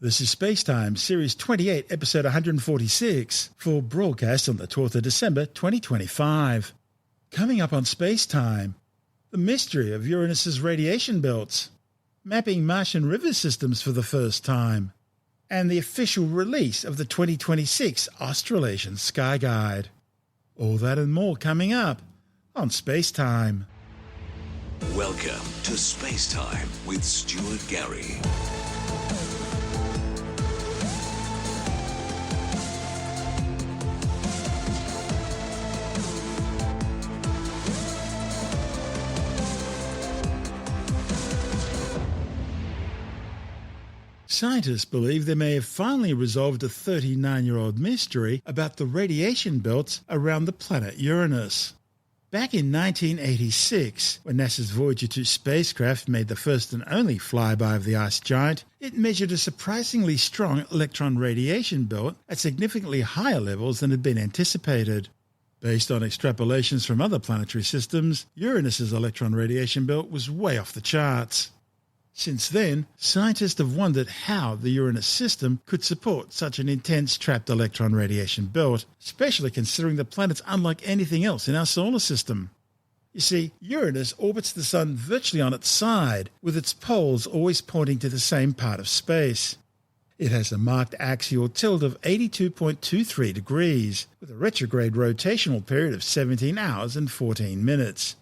This is SpaceTime, Series 28, Episode 146, for broadcast on the 12th of December 2025. Coming up on SpaceTime, the mystery of Uranus's radiation belts, mapping Martian river systems for the first time, and the official release of the 2026 Australasian Sky Guide. All that and more coming up on SpaceTime. Welcome to SpaceTime with Stuart Gary. Scientists believe they may have finally resolved a 39-year-old mystery about the radiation belts around the planet Uranus. Back in 1986, when NASA's Voyager 2 spacecraft made the first and only flyby of the ice giant, it measured a surprisingly strong electron radiation belt at significantly higher levels than had been anticipated. Based on extrapolations from other planetary systems, Uranus's electron radiation belt was way off the charts. Since then, scientists have wondered how the Uranus system could support such an intense trapped electron radiation belt, especially considering the planet's unlike anything else in our solar system. You see, Uranus orbits the Sun virtually on its side, with its poles always pointing to the same part of space. It has a marked axial tilt of 82.23 degrees, with a retrograde rotational period of 17 hours and 14 minutes.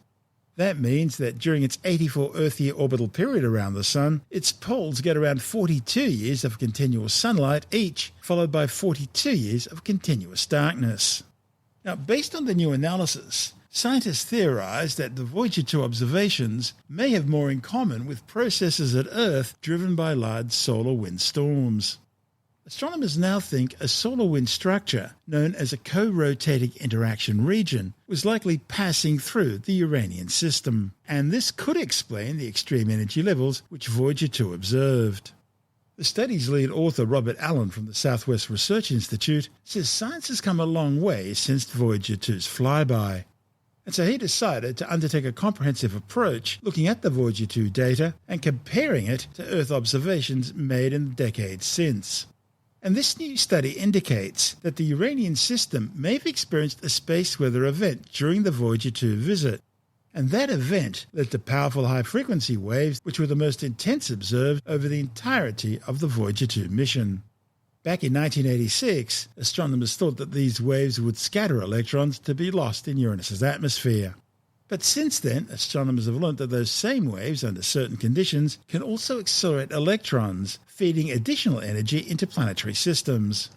That means that during its 84 Earth-year orbital period around the Sun, its poles get around 42 years of continuous sunlight each, followed by 42 years of continuous darkness. Now, based on the new analysis, scientists theorize that the Voyager 2 observations may have more in common with processes at Earth driven by large solar wind storms. Astronomers now think a solar wind structure, known as a co-rotating interaction region, was likely passing through the Uranian system, and this could explain the extreme energy levels which Voyager 2 observed. The study's lead author, Robert Allen from the Southwest Research Institute, says science has come a long way since Voyager 2's flyby. And so he decided to undertake a comprehensive approach looking at the Voyager 2 data and comparing it to Earth observations made in the decades since. And this new study indicates that the Uranian system may have experienced a space weather event during the Voyager 2 visit, and that event led to powerful high-frequency waves which were the most intense observed over the entirety of the Voyager 2 mission. Back in 1986, astronomers thought that these waves would scatter electrons to be lost in Uranus's atmosphere. But since then, astronomers have learnt that those same waves, under certain conditions, can also accelerate electrons, feeding additional energy into planetary systems.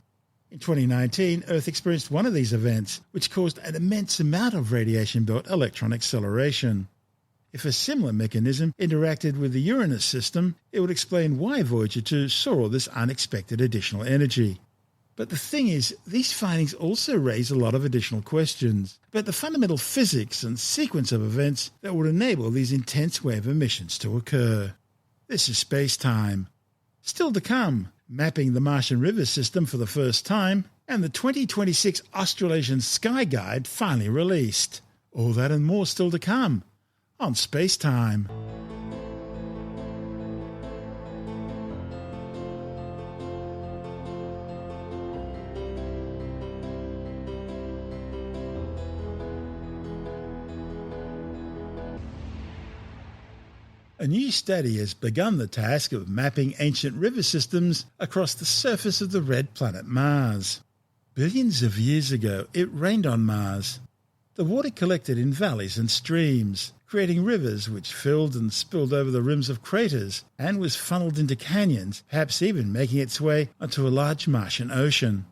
In 2019, Earth experienced one of these events, which caused an immense amount of radiation belt electron acceleration. If a similar mechanism interacted with the Uranus system, it would explain why Voyager 2 saw all this unexpected additional energy. But the thing is, these findings also raise a lot of additional questions about the fundamental physics and sequence of events that would enable these intense wave emissions to occur. This is SpaceTime. Still to come, mapping the Martian river system for the first time, and the 2026 Australasian Sky Guide finally released. All that and more still to come on SpaceTime. A new study has begun the task of mapping ancient river systems across the surface of the red planet Mars. Billions of years ago, it rained on Mars. The water collected in valleys and streams, creating rivers which filled and spilled over the rims of craters and was funneled into canyons, perhaps even making its way onto a large Martian ocean.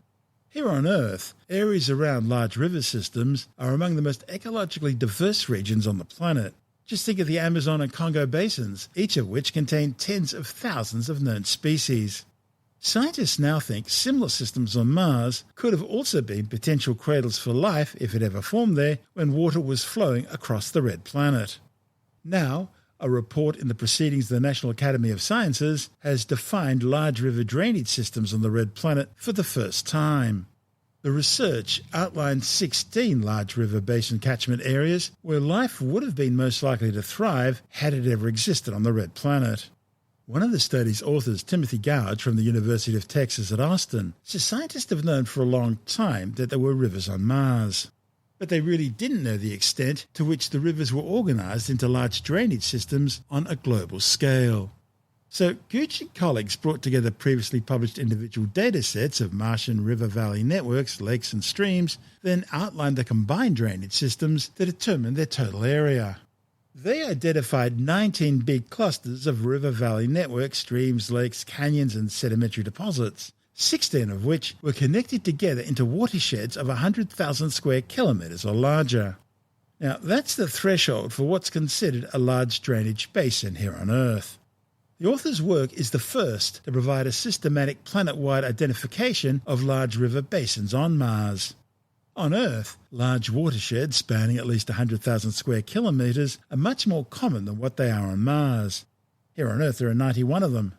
Here on Earth, areas around large river systems are among the most ecologically diverse regions on the planet. Just think of the Amazon and Congo basins, each of which contain tens of thousands of known species. Scientists now think similar systems on Mars could have also been potential cradles for life if it ever formed there when water was flowing across the red planet. Now, a report in the Proceedings of the National Academy of Sciences has defined large river drainage systems on the red planet for the first time. The research outlined 16 large river basin catchment areas where life would have been most likely to thrive had it ever existed on the red planet. One of the study's authors, Timothy Gouge from the University of Texas at Austin, says scientists have known for a long time that there were rivers on Mars. But they really didn't know the extent to which the rivers were organised into large drainage systems on a global scale. So Gooch and colleagues brought together previously published individual data sets of Martian river valley networks, lakes and streams, then outlined the combined drainage systems to determine their total area. They identified 19 big clusters of river valley networks, streams, lakes, canyons and sedimentary deposits, 16 of which were connected together into watersheds of 100,000 square kilometres or larger. Now, that's the threshold for what's considered a large drainage basin here on Earth. The author's work is the first to provide a systematic planet-wide identification of large river basins on Mars. On Earth, large watersheds spanning at least 100,000 square kilometres are much more common than what they are on Mars. Here on Earth there are 91 of them.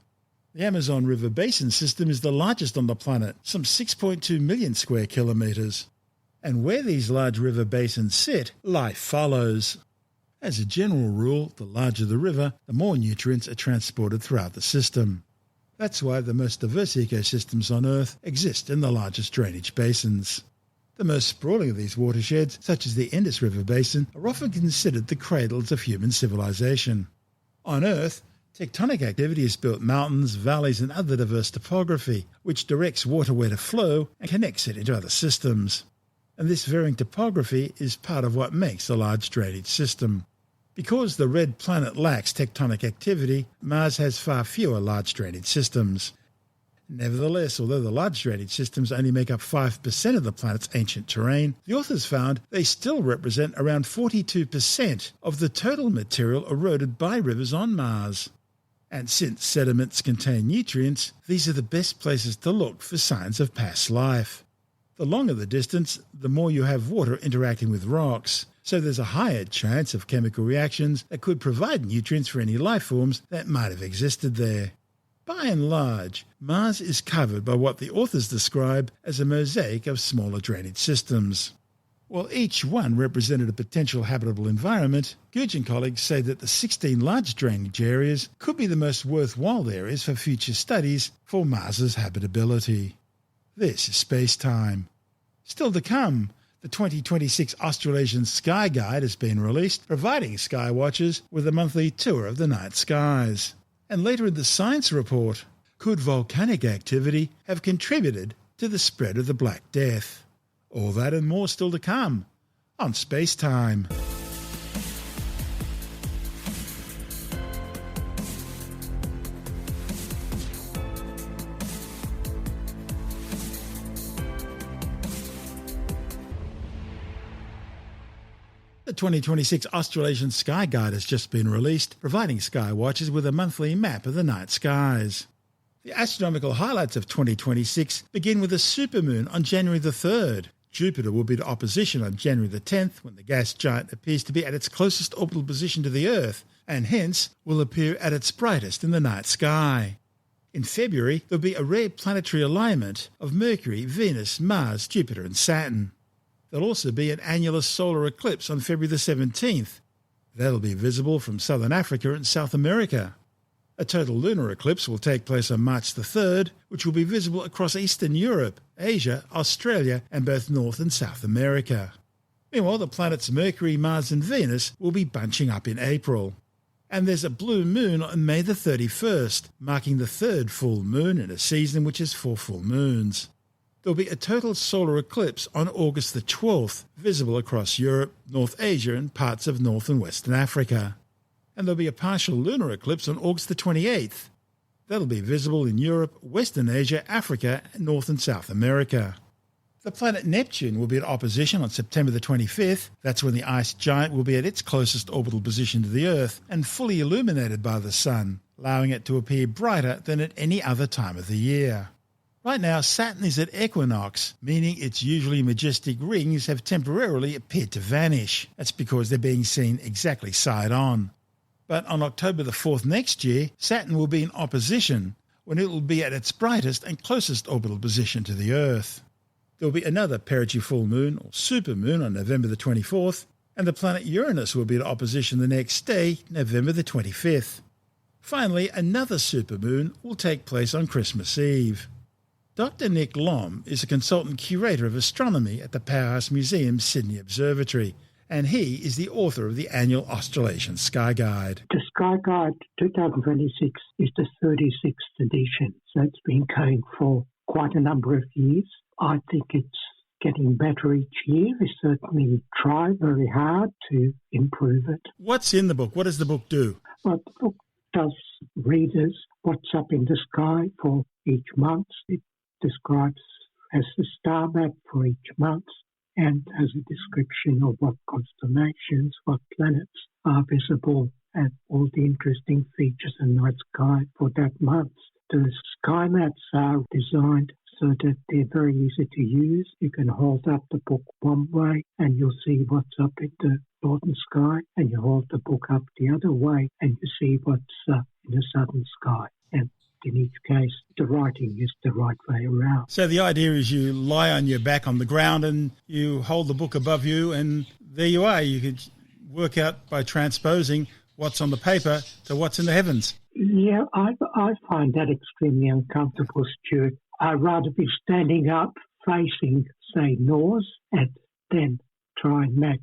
The Amazon River Basin system is the largest on the planet, some 6.2 million square kilometres. And where these large river basins sit, life follows. As a general rule, the larger the river, the more nutrients are transported throughout the system. That's why the most diverse ecosystems on Earth exist in the largest drainage basins. The most sprawling of these watersheds, such as the Indus River Basin, are often considered the cradles of human civilization. On Earth, tectonic activity has built mountains, valleys and other diverse topography, which directs water where to flow and connects it into other systems. And this varying topography is part of what makes a large drainage system. Because the red planet lacks tectonic activity, Mars has far fewer large drainage systems. Nevertheless, although the large drainage systems only make up 5% of the planet's ancient terrain, the authors found they still represent around 42% of the total material eroded by rivers on Mars. And since sediments contain nutrients, these are the best places to look for signs of past life. The longer the distance, the more you have water interacting with rocks, so there's a higher chance of chemical reactions that could provide nutrients for any life forms that might have existed there. By and large, Mars is covered by what the authors describe as a mosaic of smaller drainage systems. While each one represented a potential habitable environment, Gooch and colleagues say that the 16 large drainage areas could be the most worthwhile areas for future studies for Mars's habitability. This is SpaceTime. Still to come, the 2026 Australasian Sky Guide has been released, providing sky watchers with a monthly tour of the night skies. And later in the science report, could volcanic activity have contributed to the spread of the Black Death? All that and more still to come on SpaceTime. The 2026 Australasian Sky Guide has just been released, providing sky watchers with a monthly map of the night skies. The astronomical highlights of 2026 begin with a supermoon on January the 3rd. Jupiter will be in opposition on January the 10th, when the gas giant appears to be at its closest orbital position to the Earth, and hence will appear at its brightest in the night sky. In February, there will be a rare planetary alignment of Mercury, Venus, Mars, Jupiter and Saturn. There'll also be an annular solar eclipse on February the 17th. That'll be visible from southern Africa and South America. A total lunar eclipse will take place on March the 3rd, which will be visible across Eastern Europe, Asia, Australia and both North and South America. Meanwhile, the planets Mercury, Mars and Venus will be bunching up in April. And there's a blue moon on May the 31st, marking the third full moon in a season which has 4 full moons. There'll be a total solar eclipse on August the 12th, visible across Europe, North Asia and parts of North and Western Africa. And there'll be a partial lunar eclipse on August the 28th. That'll be visible in Europe, Western Asia, Africa, North and South America. The planet Neptune will be in opposition on September the 25th. That's when the ice giant will be at its closest orbital position to the Earth and fully illuminated by the Sun, allowing it to appear brighter than at any other time of the year. Right now, Saturn is at equinox, meaning its usually majestic rings have temporarily appeared to vanish. That's because they're being seen exactly side on. But on October the 4th next year, Saturn will be in opposition, when it will be at its brightest and closest orbital position to the Earth. There will be another perigee full moon, or supermoon, on November the 24th, and the planet Uranus will be in opposition the next day, November the 25th. Finally, another supermoon will take place on Christmas Eve. Dr. Nick Lom is a consultant curator of astronomy at the Powerhouse Museum's Sydney Observatory, and he is the author of the annual Australasian Sky Guide. The Sky Guide 2026 is the 36th edition, so it's been going for quite a number of years. I think it's getting better each year. We certainly try very hard to improve it. What's in the book? What does the book do? Well, the book tells readers what's up in the sky for each month. It describes as a star map for each month and has a description of what constellations, what planets are visible, and all the interesting features in the night sky for that month. The sky maps are designed so that they're very easy to use. You can hold up the book one way and you'll see what's up in the northern sky, and you hold the book up the other way and you see what's in the southern sky. And in each case, the writing is the right way around. So the idea is you lie on your back on the ground and you hold the book above you, and there you are. You can work out by transposing what's on the paper to what's in the heavens. Yeah, I find that extremely uncomfortable, Stuart. I'd rather be standing up facing, say, north, and then try and match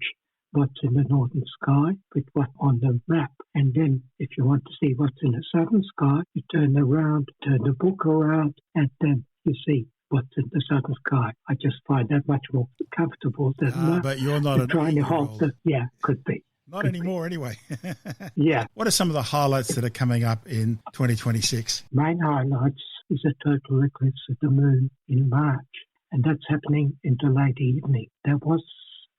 what's in the northern sky with what's on the map. And then if you want to see what's in the southern sky, you turn around, turn the book around, and then you see what's in the southern sky. I just find that much more comfortable than but you're not trying to hold the... Yeah, could be. Not anymore, anyway. Yeah. What are some of the highlights that are coming up in 2026? Main highlights is a total eclipse of the moon in March, and that's happening in the late evening. There was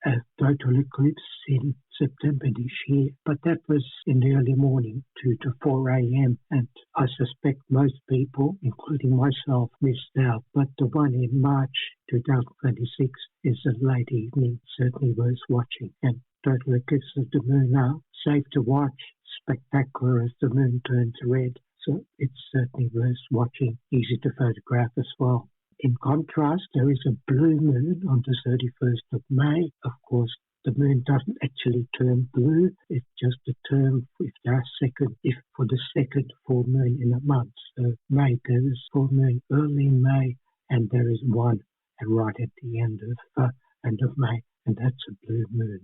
a total eclipse in September this year, but that was in the early morning, 2 to 4 a.m., and I suspect most people, including myself, missed out. But the one in March 2026 is a late evening, certainly worth watching. And total eclipse of the moon are safe to watch, spectacular as the moon turns red, so it's certainly worth watching, easy to photograph as well. In contrast, there is a blue moon on the 31st of May. Of course, the moon doesn't actually turn blue. It's just a term for the second full moon in a month. So May, there is full moon early in May, and there is one right at the end of May, and that's a blue moon.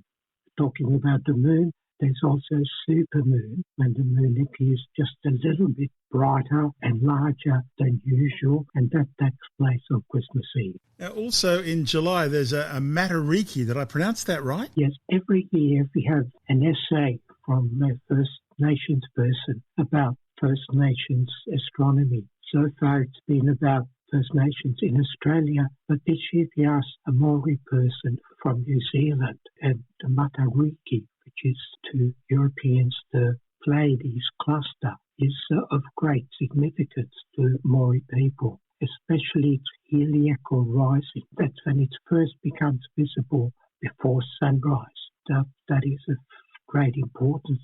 Talking about the moon, there's also a supermoon when the moon appears just a little bit brighter and larger than usual, and that takes place on Christmas Eve. Now, also in July, there's a Matariki. Did I pronounce that right? Yes, every year we have an essay from a First Nations person about First Nations astronomy. So far it's been about First Nations in Australia, but this year we asked a Maori person from New Zealand, and the Matariki, which is to Europeans the Pleiades cluster, is of great significance to Maori people, especially its heliacal rising. That's when it first becomes visible before sunrise. That is of great importance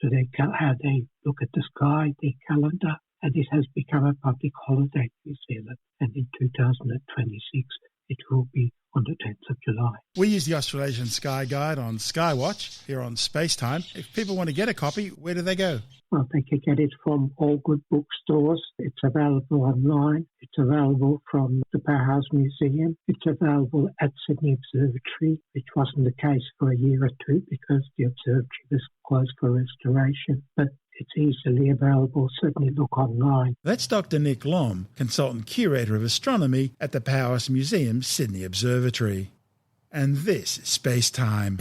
to how they look at the sky, their calendar, and it has become a public holiday in New Zealand. And in 2026, it will be on the 10th of July. We use the Australasian Sky Guide on Skywatch here on SpaceTime. If people want to get a copy, where do they go? Well, they can get it from all good bookstores. It's available online. It's available from the Powerhouse Museum. It's available at Sydney Observatory, which wasn't the case for a year or two because the observatory was closed for restoration. But it's easily available. Certainly look online. That's Dr. Nick Lom, Consultant Curator of Astronomy at the Powerhouse Museum's Sydney Observatory. And this is Space Time.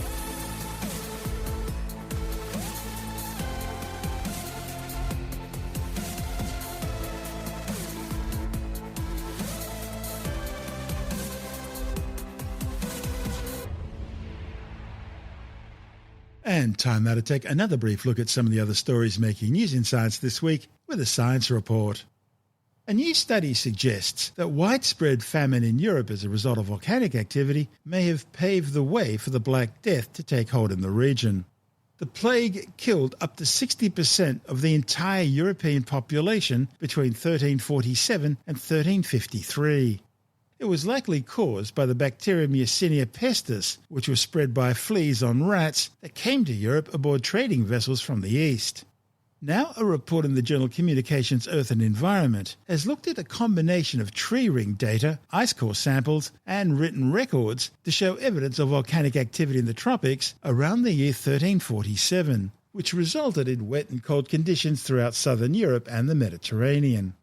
And time now to take another brief look at some of the other stories making news in science this week with a science report. A new study suggests that widespread famine in Europe as a result of volcanic activity may have paved the way for the Black Death to take hold in the region. The plague killed up to 60% of the entire European population between 1347 and 1353. It was likely caused by the bacterium Yersinia pestis, which was spread by fleas on rats that came to Europe aboard trading vessels from the east. Now a report in the journal Communications, Earth and Environment has looked at a combination of tree ring data, ice core samples and written records to show evidence of volcanic activity in the tropics around the year 1347, which resulted in wet and cold conditions throughout southern Europe and the Mediterranean.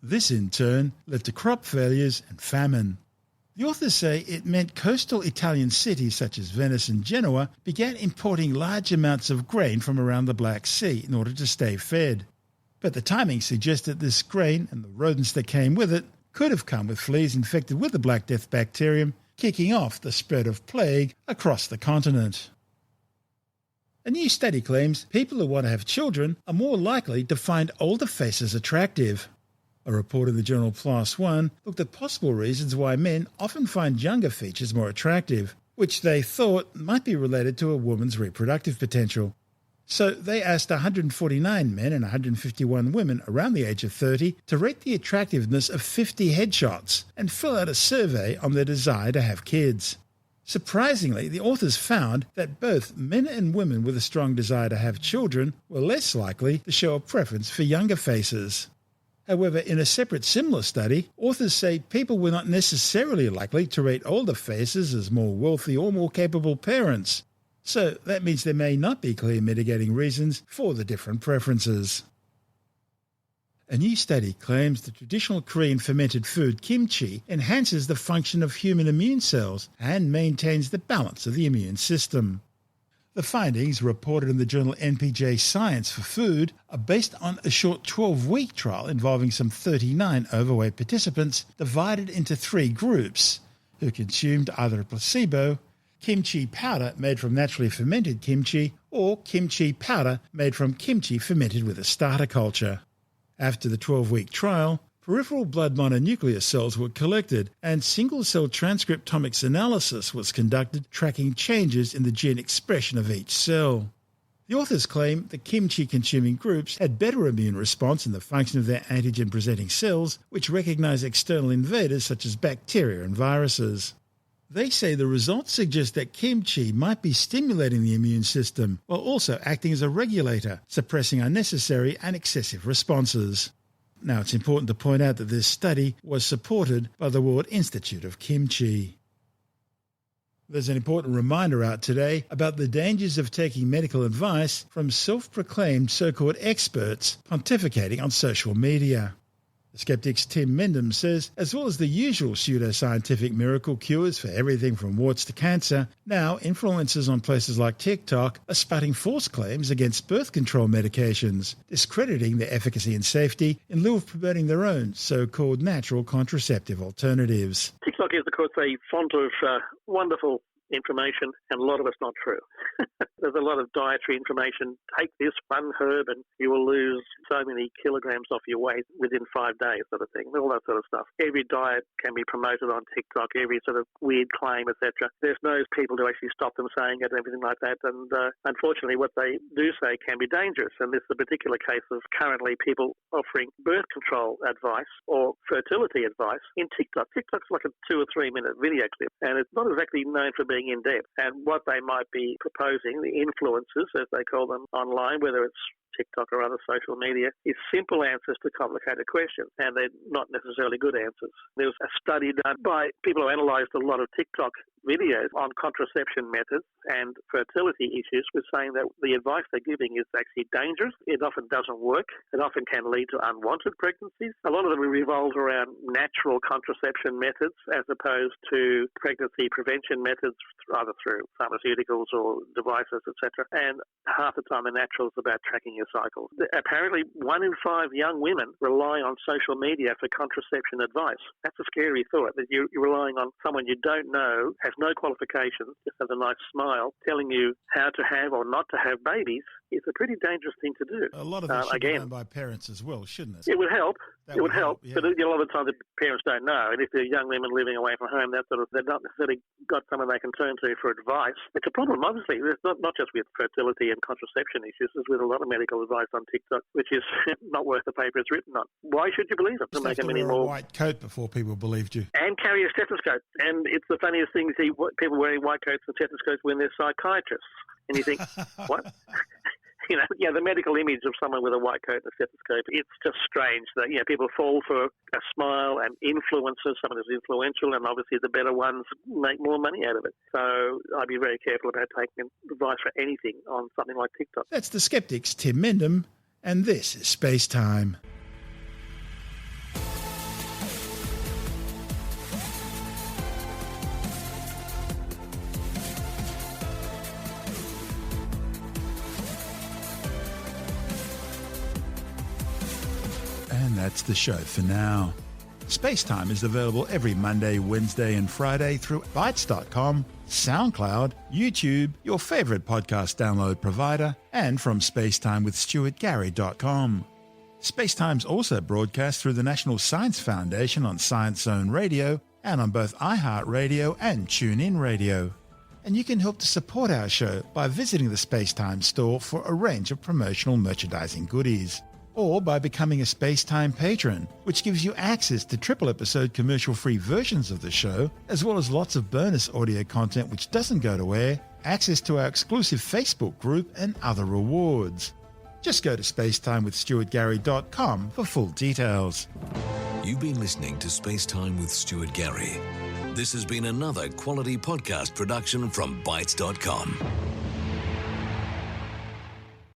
This in turn led to crop failures and famine. The authors say it meant coastal Italian cities such as Venice and Genoa began importing large amounts of grain from around the Black Sea in order to stay fed. But the timing suggested this grain and the rodents that came with it could have come with fleas infected with the Black Death bacterium, kicking off the spread of plague across the continent. A new study claims people who want to have children are more likely to find older faces attractive. A report in the journal PLOS ONE looked at possible reasons why men often find younger features more attractive, which they thought might be related to a woman's reproductive potential. So they asked 149 men and 151 women around the age of 30 to rate the attractiveness of 50 headshots and fill out a survey on their desire to have kids. Surprisingly, the authors found that both men and women with a strong desire to have children were less likely to show a preference for younger faces. However, in a separate similar study, authors say people were not necessarily likely to rate older faces as more wealthy or more capable parents. So that means there may not be clear mitigating reasons for the different preferences. A new study claims the traditional Korean fermented food kimchi enhances the function of human immune cells and maintains the balance of the immune system. The findings, reported in the journal NPJ Science for Food, are based on a short 12-week trial involving some 39 overweight participants divided into 3 groups, who consumed either a placebo, kimchi powder made from naturally fermented kimchi, or kimchi powder made from kimchi fermented with a starter culture. After the 12-week trial, peripheral blood mononuclear cells were collected and single-cell transcriptomics analysis was conducted tracking changes in the gene expression of each cell. The authors claim the kimchi-consuming groups had better immune response in the function of their antigen-presenting cells, which recognize external invaders such as bacteria and viruses. They say the results suggest that kimchi might be stimulating the immune system while also acting as a regulator, suppressing unnecessary and excessive responses. Now, it's important to point out that this study was supported by the World Institute of Kimchi. There's an important reminder out today about the dangers of taking medical advice from self-proclaimed so-called experts pontificating on social media. The skeptic's Tim Mendham says, as well as the usual pseudoscientific miracle cures for everything from warts to cancer, now influencers on places like TikTok are spouting false claims against birth control medications, discrediting their efficacy and safety in lieu of promoting their own so-called natural contraceptive alternatives. TikTok is, of course, a font of wonderful information, and a lot of it's not true. There's a lot of dietary information. Take this one herb and you will lose so many kilograms off your weight within 5 days, sort of thing, all that sort of stuff. Every diet can be promoted on TikTok, every sort of weird claim, etc. There's no people to actually stop them saying it and everything like that, and unfortunately what they do say can be dangerous, and this is a particular case of currently people offering birth control advice or fertility advice in TikTok. TikTok's like a 2 or 3 minute video clip, and it's not exactly known for being in-depth, and what they might be proposing, the influencers, as they call them online, whether it's TikTok or other social media, is simple answers to complicated questions, and they're not necessarily good answers. There was a study done by people who analysed a lot of TikTok videos on contraception methods and fertility issues, was saying that the advice they're giving is actually dangerous. It often doesn't work. It often can lead to unwanted pregnancies. A lot of them revolve around natural contraception methods as opposed to pregnancy prevention methods, either through pharmaceuticals or devices, etc. And half the time the natural is about tracking your cycles. Apparently 1 in 5 young women rely on social media for contraception advice. That's a scary thought, that you're relying on someone you don't know, has no qualifications, just has a nice smile, telling you how to have or not to have babies. It's a pretty dangerous thing to do. A lot of it should be done by parents as well, shouldn't it? It would help. It would help. Yeah. But a lot of the time the parents don't know. And if they're young women living away from home, they've not necessarily got someone they can turn to for advice. It's a problem, obviously. It's not just with fertility and contraception issues. It's with a lot of medical advice on TikTok, which is not worth the paper it's written on. Why should you believe it? You have to wear a white coat before people believed you. And carry a stethoscope. And it's the funniest thing to see people wearing white coats and stethoscopes when they're psychiatrists. And you think, what? The medical image of someone with a white coat and a stethoscope, it's just strange that, people fall for a smile and influencers, someone who's influential, and obviously the better ones make more money out of it. So I'd be very careful about taking advice for anything on something like TikTok. That's The Skeptic's Tim Mendham, and this is SpaceTime. And that's the show for now. SpaceTime is available every Monday, Wednesday and Friday through Bytes.com, SoundCloud, YouTube, your favourite podcast download provider, and from spacetimewithstuartgary.com. SpaceTime's also broadcast through the National Science Foundation on Science Zone Radio and on both iHeartRadio and TuneIn Radio. And you can help to support our show by visiting the SpaceTime store for a range of promotional merchandising goodies, or by becoming a SpaceTime patron, which gives you access to triple-episode commercial-free versions of the show, as well as lots of bonus audio content which doesn't go to air, access to our exclusive Facebook group, and other rewards. Just go to spacetimewithstuartgary.com for full details. You've been listening to SpaceTime with Stuart Gary. This has been another quality podcast production from Bytes.com.